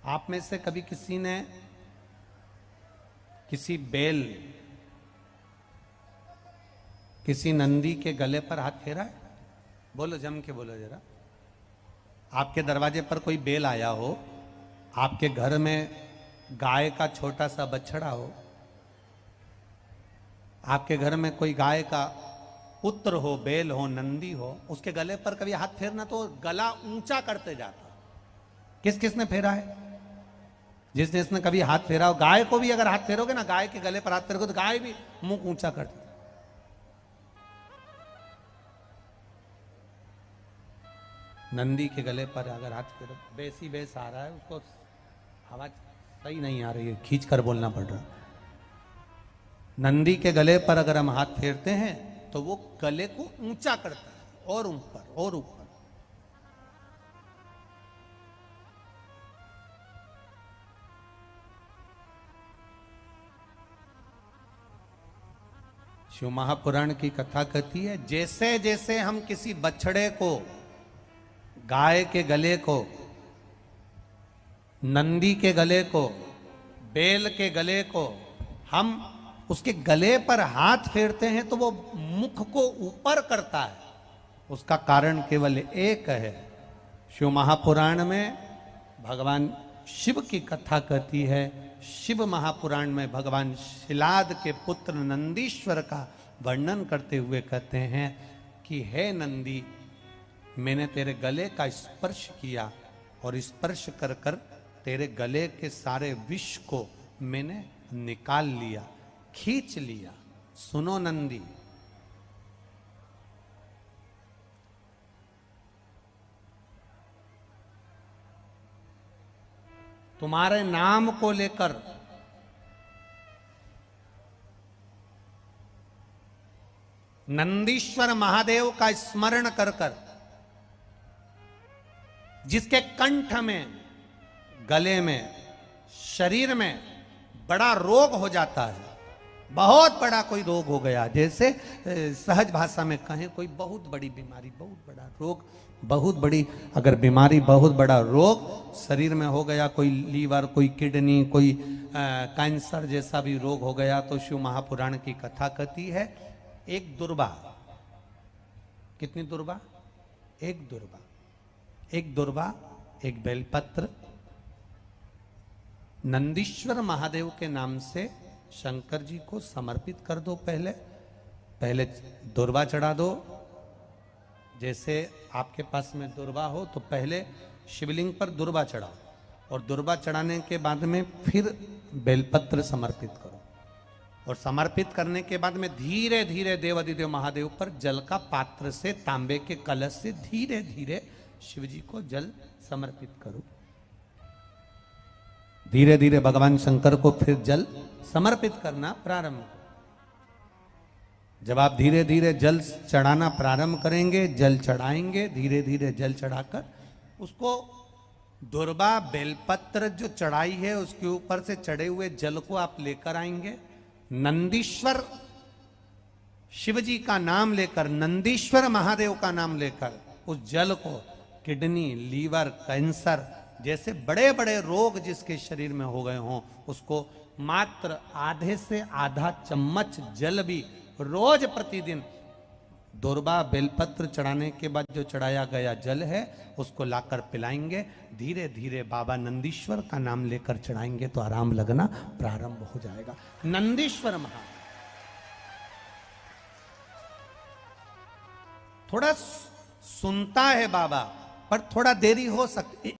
आप में से कभी किसी ने किसी बेल, किसी नंदी के गले पर हाथ फेरा है? बोलो, जम के बोलो जरा। आपके दरवाजे पर कोई बेल आया हो, आपके घर में गाय का छोटा सा बछड़ा हो, आपके घर में कोई गाय का पुत्र हो, बेल हो, नंदी हो, उसके गले पर कभी हाथ फेरना तो गला ऊंचा करते जाता। किस किस ने फेरा है? जिस जिसने कभी हाथ फेरा हो। गाय को भी अगर हाथ फेरोगे ना, गाय के गले पर हाथ फेरोगे तो गाय भी मुंह ऊंचा करती। नंदी के गले पर अगर हाथ फेरो, बेसी बेस आ रहा है, उसको आवाज सही नहीं आ रही है, खींच कर बोलना पड़ रहा। नंदी के गले पर अगर हम हाथ फेरते हैं तो वो गले को ऊंचा करता है, और ऊपर और ऊपर। शिव महापुराण की कथा कहती है, जैसे जैसे हम किसी बछड़े को, गाय के गले को, नंदी के गले को, बेल के गले को हम उसके गले पर हाथ फेरते हैं तो वो मुख को ऊपर करता है। उसका कारण केवल एक है। शिव महापुराण में भगवान शिव की कथा कहती है। शिव महापुराण में भगवान शिलाद के पुत्र नंदीश्वर का वर्णन करते हुए कहते हैं कि हे नंदी, मैंने तेरे गले का स्पर्श किया और स्पर्श कर कर तेरे गले के सारे विष को मैंने निकाल लिया, खींच लिया। सुनो नंदी, तुम्हारे नाम को लेकर नंदीश्वर महादेव का स्मरण कर कर, जिसके कंठ में, गले में, शरीर में बड़ा रोग हो जाता है, बहुत बड़ा कोई रोग हो गया, जैसे सहज भाषा में कहें कोई बहुत बड़ी बीमारी, बहुत बड़ा रोग, बहुत बड़ी अगर बीमारी, बहुत बड़ा रोग शरीर में हो गया, कोई लीवर, कोई किडनी, कोई कैंसर जैसा भी रोग हो गया, तो शिव महापुराण की कथा कहती है एक दुर्वा, कितनी दुर्वा? एक दुर्वा, एक दुर्वा, एक बेलपत्र नंदीश्वर महादेव के नाम से शंकर जी को समर्पित कर दो। पहले दुर्वा चढ़ा दो। जैसे आपके पास में दुर्वा हो तो पहले शिवलिंग पर दुर्वा चढ़ाओ, और दुर्वा चढ़ाने के बाद में फिर बेलपत्र समर्पित करो, और समर्पित करने के बाद में धीरे धीरे देवाधिदेव महादेव पर जल का पात्र से, तांबे के कलश से धीरे धीरे शिव जी को जल समर्पित करो। धीरे धीरे भगवान शंकर को फिर जल समर्पित करना प्रारंभ करो। जब आप धीरे धीरे जल चढ़ाना प्रारंभ करेंगे, जल चढ़ाएंगे, धीरे धीरे जल चढ़ाकर उसको दुर्वा बेलपत्र जो चढ़ाई है उसके ऊपर से चढ़े हुए जल को आप लेकर आएंगे। नंदीश्वर शिव जी का नाम लेकर, नंदीश्वर महादेव का नाम लेकर उस जल को किडनी, लीवर, कैंसर जैसे बड़े बड़े रोग जिसके शरीर में हो गए हों, उसको मात्र आधे से आधा चम्मच जल भी रोज प्रतिदिन दुर्वा बेलपत्र चढ़ाने के बाद जो चढ़ाया गया जल है उसको लाकर पिलाएंगे। धीरे धीरे बाबा नंदीश्वर का नाम लेकर चढ़ाएंगे तो आराम लगना प्रारंभ हो जाएगा। नंदीश्वर महा थोड़ा सुनता है बाबा, पर थोड़ा देरी हो सकती।